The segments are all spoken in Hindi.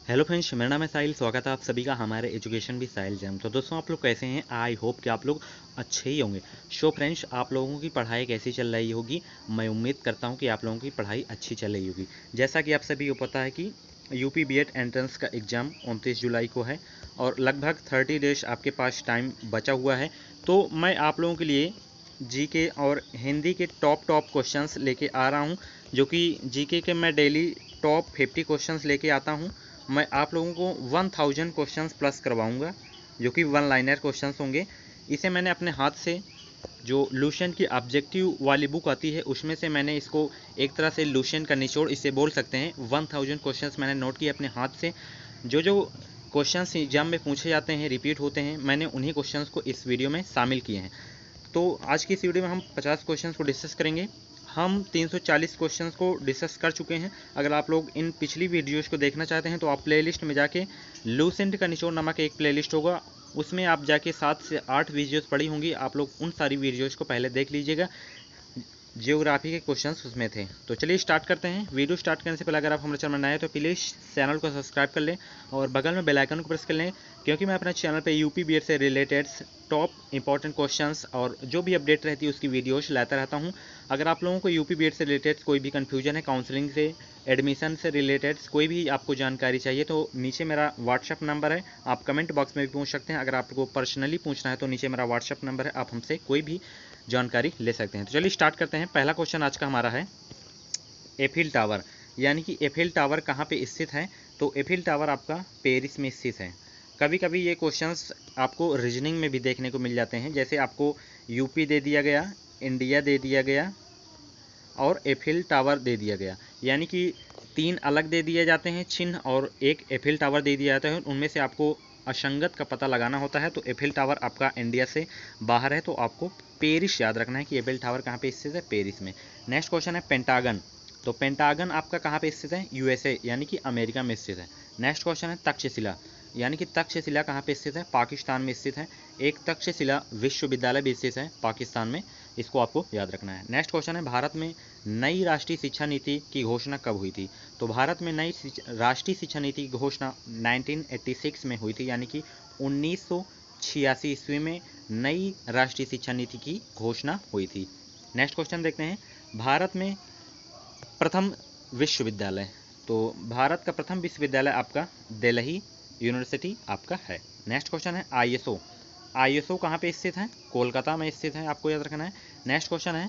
हेलो फ्रेंड्स, मेरा नाम है साहिल। स्वागत है आप सभी का हमारे एजुकेशन भी साहिल जैम। तो दोस्तों, आप लोग कैसे हैं? आई होप कि आप लोग अच्छे ही होंगे। फ्रेंड्स, आप लोगों की पढ़ाई कैसी चल रही होगी? मैं उम्मीद करता हूं कि आप लोगों की पढ़ाई अच्छी चल रही होगी। जैसा कि आप सभी को पता है कि यूपी बीएड एंट्रेंस का एग्ज़ाम 29 जुलाई को है और लगभग 30 डेज आपके पास टाइम बचा हुआ है। तो मैं आप लोगों के लिए जीके और हिंदी के टॉप क्वेश्चंस लेके आ रहा हूं, जो कि जीके के मैं डेली टॉप 50 क्वेश्चंस लेके आता हूं। मैं आप लोगों को 1000 क्वेश्चंस प्लस करवाऊंगा, जो कि वन लाइनर क्वेश्चंस होंगे। इसे मैंने अपने हाथ से, जो लूशन की ऑब्जेक्टिव वाली बुक आती है उसमें से मैंने इसको एक तरह से लूशन का निचोड़ इसे बोल सकते हैं। 1000 क्वेश्चंस मैंने नोट किए अपने हाथ से। जो जो क्वेश्चंस एग्जाम में पूछे जाते हैं, रिपीट होते हैं, मैंने उन्हीं क्वेश्चंस को इस वीडियो में शामिल किए हैं। तो आज की इस वीडियो में हम 50 क्वेश्चंस को डिस्कस करेंगे। हम 340 क्वेश्चंस को डिस्कस कर चुके हैं। अगर आप लोग इन पिछली वीडियोज़ को देखना चाहते हैं तो आप प्लेलिस्ट में जाके लूसेंट का निचोड़ नामक एक प्लेलिस्ट होगा, उसमें आप जाके 7 से 8 वीडियोज़ पड़ी होंगी। आप लोग उन सारी वीडियोज़ को पहले देख लीजिएगा। जियोग्राफी के क्वेश्चंस उसमें थे। तो चलिए स्टार्ट करते हैं। वीडियो स्टार्ट करने से पहले अगर आप हमारे चैनल में नए हैं तो प्लीज़ चैनल को सब्सक्राइब कर लें और बगल में बेल आइकन को प्रेस कर लें, क्योंकि मैं अपने चैनल पे यूपी बीएड से रिलेटेड टॉप इंपॉर्टेंट क्वेश्चंस और जो भी अपडेट रहती है उसकी वीडियोस लाता रहता हूं। अगर आप लोगों को यूपी बीएड से रिलेटेड कोई भी कन्फ्यूजन है, काउंसलिंग से, एडमिशन से रिलेटेड कोई भी आपको जानकारी चाहिए, तो नीचे मेरा व्हाट्सअप नंबर है। आप कमेंट बॉक्स में भी पूछ सकते हैं। अगर आपको पर्सनली पूछना है तो नीचे मेरा व्हाट्सअप नंबर है, आप हमसे कोई भी जानकारी ले सकते हैं। तो चलिए स्टार्ट करते हैं। पहला क्वेश्चन आज का हमारा है एफिल टावर, यानी कि एफिल टावर कहाँ पे स्थित है? तो एफिल टावर आपका पेरिस में स्थित है। कभी कभी ये क्वेश्चंस आपको रीजनिंग में भी देखने को मिल जाते हैं। जैसे आपको यूपी दे दिया गया, इंडिया दे दिया गया और एफिल टावर दे दिया गया, यानी कि 3 अलग दे दिए जाते हैं चिन्ह और एक एफिल टावर दे दिया जाता है। उनमें से आपको असंगत का पता लगाना होता है। तो एफिल टावर आपका इंडिया से बाहर है, तो आपको पेरिस याद रखना है कि एफिल टावर कहाँ पे स्थित है? पेरिस में। नेक्स्ट क्वेश्चन है पेंटागन। तो पेंटागन आपका कहाँ पे स्थित है? यूएसए, यानी कि अमेरिका में स्थित है। नेक्स्ट क्वेश्चन है तक्षशिला, यानी कि तक्षशिला कहाँ पे स्थित है? पाकिस्तान में स्थित है। एक तक्षशिला विश्वविद्यालय भी स्थित है पाकिस्तान में, इसको आपको याद रखना है। नेक्स्ट क्वेश्चन है भारत में नई राष्ट्रीय शिक्षा नीति की घोषणा कब हुई थी? तो भारत में नई राष्ट्रीय शिक्षा नीति की घोषणा 1986 में हुई थी, यानी कि 1986 ईस्वी में नई राष्ट्रीय शिक्षा नीति की घोषणा हुई थी। नेक्स्ट क्वेश्चन देखते हैं। भारत में प्रथम विश्वविद्यालय, तो भारत का प्रथम विश्वविद्यालय आपका दिल्ली यूनिवर्सिटी आपका है। नेक्स्ट क्वेश्चन है आईएसओ। आईएसओ कहाँ पे स्थित है? कोलकाता में स्थित है, आपको याद रखना है। नेक्स्ट क्वेश्चन है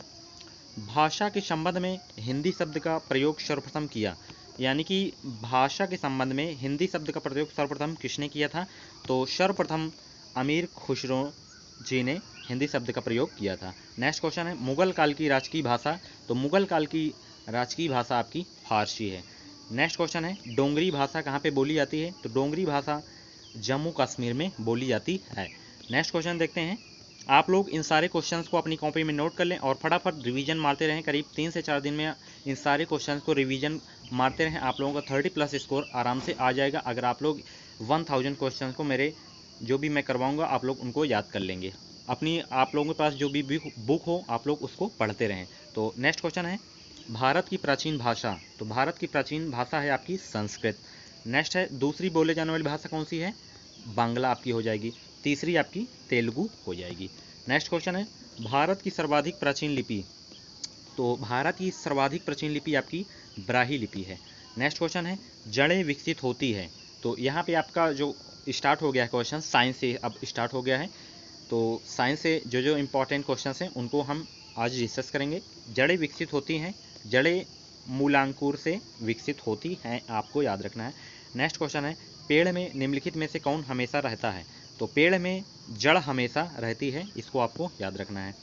भाषा के संबंध में हिंदी शब्द का प्रयोग सर्वप्रथम किया, यानी कि भाषा के संबंध में हिंदी शब्द का प्रयोग सर्वप्रथम किसने किया था? तो सर्वप्रथम अमीर खुसरो जी ने हिंदी शब्द का प्रयोग किया था। नेक्स्ट क्वेश्चन है मुगल काल की राजकीय भाषा। तो मुगल काल की राजकीय भाषा आपकी फारसी है। नेक्स्ट क्वेश्चन है डोंगरी भाषा कहाँ पे बोली जाती है? तो डोंगरी भाषा जम्मू कश्मीर में बोली जाती है। नेक्स्ट क्वेश्चन देखते हैं। आप लोग इन सारे क्वेश्चंस को अपनी कॉपी में नोट कर लें और फटाफट रिवीजन मारते रहें। करीब 3 से 4 दिन में इन सारे क्वेश्चंस को रिवीजन मारते रहें। आप लोगों का 30+ स्कोर आराम से आ जाएगा, अगर आप लोग 1000 क्वेश्चन को मेरे जो भी मैं करवाऊंगा आप लोग उनको याद कर लेंगे। अपनी आप लोगों के पास जो भी बुक हो आप लोग उसको पढ़ते रहें। तो नेक्स्ट क्वेश्चन है भारत की प्राचीन भाषा। तो भारत की प्राचीन भाषा है आपकी संस्कृत। नेक्स्ट है दूसरी बोले जाने वाली भाषा कौन सी है? बांग्ला आपकी हो जाएगी। तीसरी आपकी तेलुगु हो जाएगी। नेक्स्ट क्वेश्चन है भारत की सर्वाधिक प्राचीन लिपि। तो भारत की सर्वाधिक प्राचीन लिपि आपकी ब्राही लिपि है। नेक्स्ट क्वेश्चन है जड़ें विकसित होती है। तो यहाँ पे आपका जो स्टार्ट हो गया है क्वेश्चन, साइंस से अब स्टार्ट हो गया है। तो साइंस से जो जो इम्पोर्टेंट क्वेश्चन हैं उनको हम आज डिस्कस करेंगे। जड़ें विकसित होती हैं, जड़ें मूलांकुर से विकसित होती हैं, आपको याद रखना है। नेक्स्ट क्वेश्चन है पेड़ में निम्नलिखित में से कौन हमेशा रहता है? तो पेड़ में जड़ हमेशा रहती है, इसको आपको याद रखना है।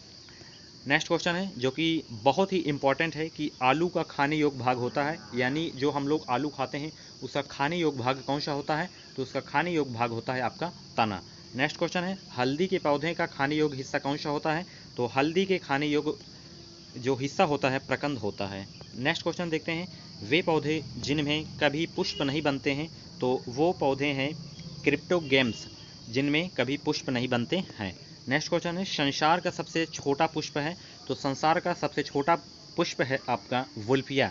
नेक्स्ट क्वेश्चन है जो कि बहुत ही इंपॉर्टेंट है कि आलू का खाने योग्य भाग होता है, यानी जो हम लोग आलू खाते हैं उसका खाने योग्य भाग कौन सा होता है? तो उसका खाने योग्य भाग होता है आपका तना। नेक्स्ट क्वेश्चन है हल्दी के पौधे का खाने योग्य हिस्सा कौन सा होता है? तो हल्दी के खाने योग्य जो हिस्सा होता है प्रकंद होता है। नेक्स्ट क्वेश्चन देखते हैं वे पौधे जिनमें कभी पुष्प नहीं बनते हैं। तो वो पौधे हैं क्रिप्टोगेम्स, जिनमें कभी पुष्प नहीं बनते हैं। नेक्स्ट क्वेश्चन है संसार का सबसे छोटा पुष्प है। तो संसार का सबसे छोटा पुष्प है आपका वुल्फिया,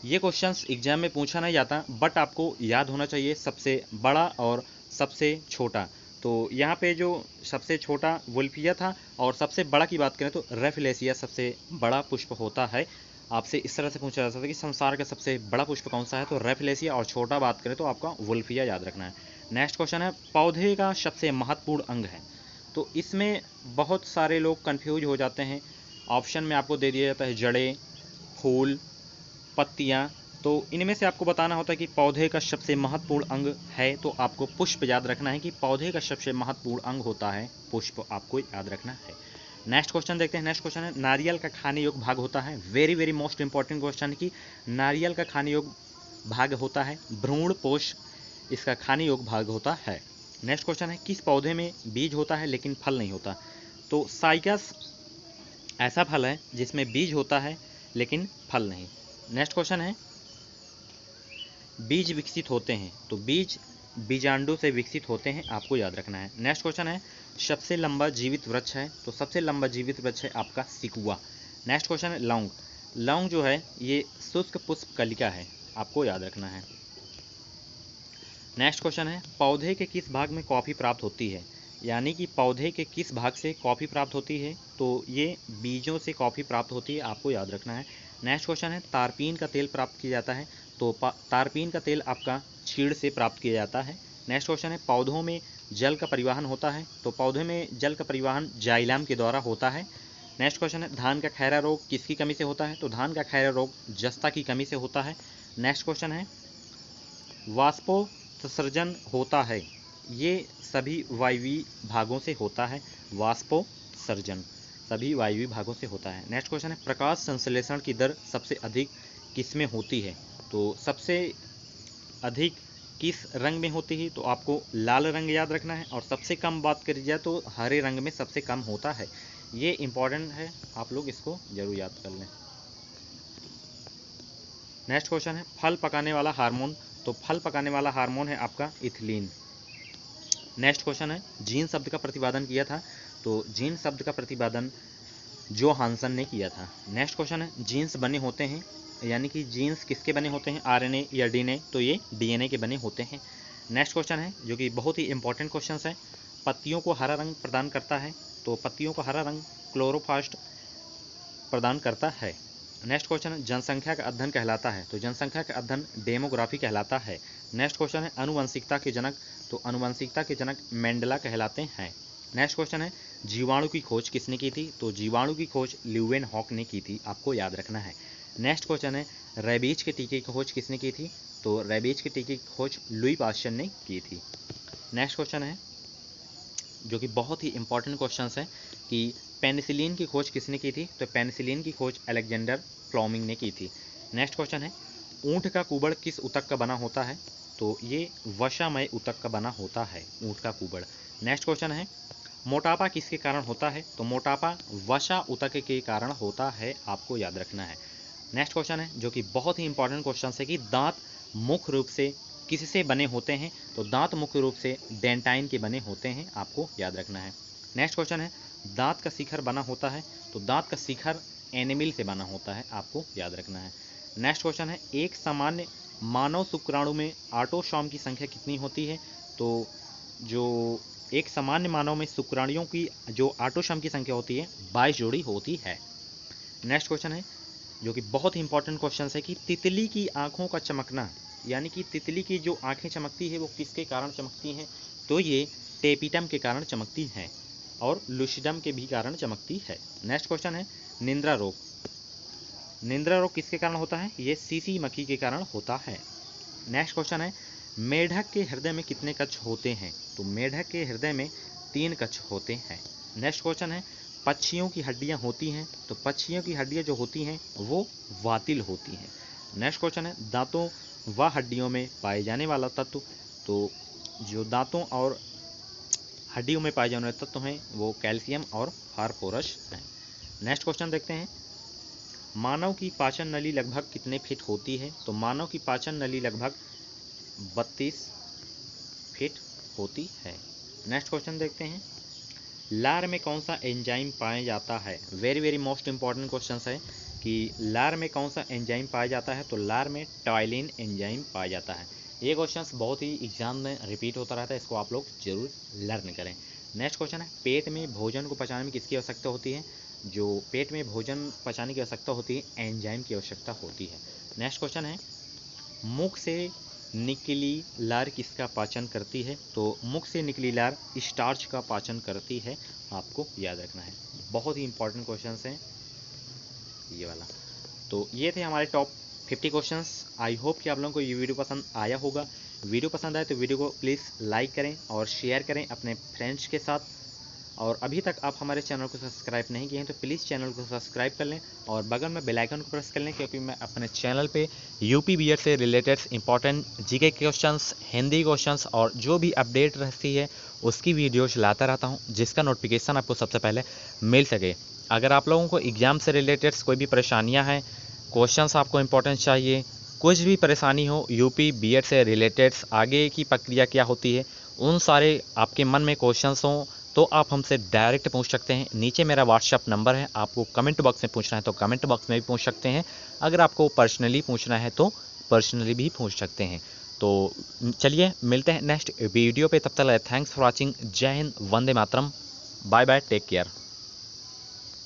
ये क्वेश्चंस एग्जाम में पूछा नहीं जाता, बट आपको याद होना चाहिए सबसे बड़ा और सबसे छोटा। तो यहाँ पे जो सबसे छोटा वुल्फिया था और सबसे बड़ा की बात करें तो रेफिलेसिया सबसे बड़ा पुष्प होता है। आपसे इस तरह से पूछा जा सकता है कि संसार का सबसे बड़ा पुष्प कौन सा है, तो रेफिलेसिया, और छोटा बात करें तो आपका वुल्फिया याद रखना है। नेक्स्ट क्वेश्चन है पौधे का सबसे महत्वपूर्ण अंग है। तो इसमें बहुत सारे लोग कंफ्यूज हो जाते हैं। ऑप्शन में आपको दे दिया जाता है जड़ें, फूल, पत्तियाँ। तो इनमें से आपको बताना होता है कि पौधे का सबसे महत्वपूर्ण अंग है, तो आपको पुष्प याद रखना है कि पौधे का सबसे महत्वपूर्ण अंग होता है पुष्प, आपको याद रखना है। नेक्स्ट क्वेश्चन देखते हैं। नेक्स्ट क्वेश्चन है नारियल का खाने योग्य भाग होता है। Very very most important question है कि नारियल का खाने योग्य भाग होता है भ्रूण पोष, इसका खाने योग्य भाग होता है। नेक्स्ट क्वेश्चन है किस पौधे में बीज होता है लेकिन फल नहीं होता। तो साइकस ऐसा फल है जिसमें बीज होता है लेकिन फल नहीं। नेक्स्ट क्वेश्चन है बीज विकसित होते हैं, तो बीज बीजांडों से विकसित होते हैं, आपको याद रखना है। नेक्स्ट क्वेश्चन है सबसे लंबा जीवित वृक्ष है, तो सबसे लंबा जीवित वृक्ष है आपका सिकुआ। नेक्स्ट क्वेश्चन है लौंग। लौंग जो है ये शुष्क पुष्प कलिका है, आपको याद रखना है। नेक्स्ट क्वेश्चन है पौधे के किस भाग में कॉफ़ी प्राप्त होती है, यानी कि पौधे के किस भाग से कॉफ़ी प्राप्त होती है, तो ये बीजों से कॉफ़ी प्राप्त होती है, आपको याद रखना है। नेक्स्ट क्वेश्चन है तारपीन का तेल प्राप्त किया जाता है, तो तारपीन का तेल आपका चीड़ से प्राप्त किया जाता है। नेक्स्ट क्वेश्चन है पौधों में जल का परिवहन होता है, तो पौधे में जल का परिवहन जाइलम के द्वारा होता है। नेक्स्ट क्वेश्चन है धान का खैरा रोग किसकी कमी से होता है, तो धान का खैरा रोग जस्ता की कमी से होता है। नेक्स्ट क्वेश्चन है वाष्पोत्सर्जन होता है, ये सभी वायवीय भागों से होता है, वाष्पोत्सर्जन सभी वायवीय भागों से होता है। नेक्स्ट क्वेश्चन है प्रकाश संश्लेषण की दर सबसे अधिक किसमें होती है, तो सबसे अधिक किस रंग में होती है, तो आपको लाल रंग याद रखना है, और सबसे कम बात करी जाए तो हरे रंग में सबसे कम होता है। ये इंपॉर्टेंट है, आप लोग इसको जरूर याद कर लें। नेक्स्ट क्वेश्चन है फल पकाने वाला हार्मोन, तो फल पकाने वाला हार्मोन है आपका इथिलीन। नेक्स्ट क्वेश्चन है जीन शब्द का प्रतिपादन किया था, तो जीन शब्द का प्रतिपादन जोहानसन ने किया था। नेक्स्ट क्वेश्चन है जीन्स बने होते हैं, यानी कि जीन्स किसके बने होते हैं, आरएनए या डीएनए, तो ये डीएनए के बने होते हैं। नेक्स्ट क्वेश्चन है जो कि बहुत ही इंपॉर्टेंट क्वेश्चन है पत्तियों को हरा रंग प्रदान करता है, तो पत्तियों को हरा रंग क्लोरोफास्ट प्रदान करता है। नेक्स्ट क्वेश्चन है जनसंख्या का अध्ययन कहलाता है, तो जनसंख्या का अध्ययन डेमोग्राफी कहलाता है। नेक्स्ट क्वेश्चन है आनुवंशिकता के जनक, तो आनुवंशिकता के जनक मेंडला कहलाते हैं। नेक्स्ट क्वेश्चन है जीवाणु की खोज किसने की थी, तो जीवाणु की खोज ल्यूवेनहॉक ने की थी, आपको याद रखना है। नेक्स्ट क्वेश्चन है रेबीज के टीके की खोज किसने की थी, तो रेबीज के टीके की खोज लुई पास्चर ने की थी। नेक्स्ट क्वेश्चन है जो कि बहुत ही इंपॉर्टेंट क्वेश्चन है कि पेनिसिलिन की खोज किसने की थी, तो पेनिसिलिन की खोज अलेक्जेंडर फ्लेमिंग ने की थी। नेक्स्ट क्वेश्चन है ऊँट का कुबड़ किस ऊतक का बना होता है, तो ये वसामय ऊतक का बना होता है ऊँट का कुबड़। नेक्स्ट क्वेश्चन है मोटापा किसके कारण होता है, तो मोटापा वसा ऊतक के कारण होता है, आपको याद रखना है। नेक्स्ट क्वेश्चन है जो कि बहुत ही इंपॉर्टेंट क्वेश्चन है कि दांत मुख्य रूप से किससे बने होते हैं, तो दांत मुख्य रूप से डेंटाइन के बने होते हैं, आपको याद रखना है। नेक्स्ट क्वेश्चन है दांत का शिखर बना होता है, तो दांत का शिखर एनिमल से बना होता है, आपको याद रखना है। नेक्स्ट क्वेश्चन है एक सामान्य मानव शुक्राणु में ऑटोसोम की संख्या कितनी होती है, तो जो एक सामान्य मानव में शुक्राणुओं की जो ऑटोसोम की संख्या होती है 22 जोड़ी होती है। नेक्स्ट क्वेश्चन है जो कि बहुत ही इंपॉर्टेंट क्वेश्चन है कि तितली की आंखों का चमकना, यानी कि तितली की जो आंखें चमकती है वो किसके कारण चमकती हैं, तो ये टेपिटम के कारण चमकती हैं और लुसिडम के भी कारण चमकती है। नेक्स्ट क्वेश्चन है निंद्रा रोग। निंद्रा रोग किसके कारण होता है, ये सीसी मक्खी के कारण होता है। नेक्स्ट क्वेश्चन है मेढक के हृदय में कितने कक्ष होते हैं, तो मेढक के हृदय में 3 कक्ष होते हैं। नेक्स्ट क्वेश्चन है पक्षियों की हड्डियां होती हैं, तो पक्षियों की हड्डियां जो होती हैं वो वातिल होती हैं। नेक्स्ट क्वेश्चन है दांतों व हड्डियों में पाए जाने वाला तत्व, तो जो दांतों और हड्डियों में पाए जाने वाले तत्व हैं वो कैल्शियम और फास्फोरस हैं। नेक्स्ट क्वेश्चन देखते हैं मानव की पाचन नली लगभग कितने फीट होती है, तो मानव की पाचन नली लगभग 32 फीट होती है। नेक्स्ट क्वेश्चन देखते हैं लार में कौन सा एंजाइम पाया जाता है। Very very most important question है कि लार में कौन सा एंजाइम पाया जाता है, तो लार में टॉयलिन एंजाइम पाया जाता है। ये क्वेश्चन बहुत ही एग्जाम में रिपीट होता रहता है, इसको आप लोग जरूर लर्न करें। नेक्स्ट क्वेश्चन है, पेट में भोजन को पचाने में किसकी आवश्यकता होती है? जो पेट में भोजन पचाने की आवश्यकता होती है, एंजाइम की आवश्यकता होती है। नेक्स्ट क्वेश्चन है, मुख से निकली लार किसका पाचन करती है? तो मुख से निकली लार स्टार्च का पाचन करती है, आपको याद रखना है। बहुत ही इंपॉर्टेंट क्वेश्चंस हैं ये वाला। तो ये थे हमारे टॉप 50 क्वेश्चंस। आई होप कि आप लोगों को ये वीडियो पसंद आया होगा। वीडियो पसंद आए तो वीडियो को प्लीज़ लाइक करें और शेयर करें अपने फ्रेंड्स के साथ। और अभी तक आप हमारे चैनल को सब्सक्राइब नहीं किए हैं तो प्लीज़ चैनल को सब्सक्राइब कर लें और बगल में बेल आइकन को प्रेस कर लें, क्योंकि मैं अपने चैनल पे यूपी बीएड से related important GK questions, Hindi questions और जो भी अपडेट रहती है उसकी वीडियोज लाता रहता हूं, जिसका नोटिफिकेशन आपको सबसे पहले मिल सके। अगर आप लोगों को एग्ज़ाम से रिलेटेड कोई भी परेशानियाँ हैं, क्वेश्चंस आपको इंपॉर्टेंट चाहिए, कुछ भी परेशानी हो यूपी बीएड से रिलेटेड, आगे की प्रक्रिया क्या होती है, उन सारे आपके मन में क्वेश्चंस हों तो आप हमसे डायरेक्ट पूछ सकते हैं। नीचे मेरा व्हाट्सएप नंबर है, आपको कमेंट बॉक्स में पूछना है तो कमेंट बॉक्स में भी पूछ सकते हैं। अगर आपको पर्सनली पूछना है तो पर्सनली भी पूछ सकते हैं। तो चलिए मिलते हैं नेक्स्ट वीडियो पे, तब तक थैंक्स फॉर वॉचिंग। जय Hind, Vande Mataram, bye bye, take care.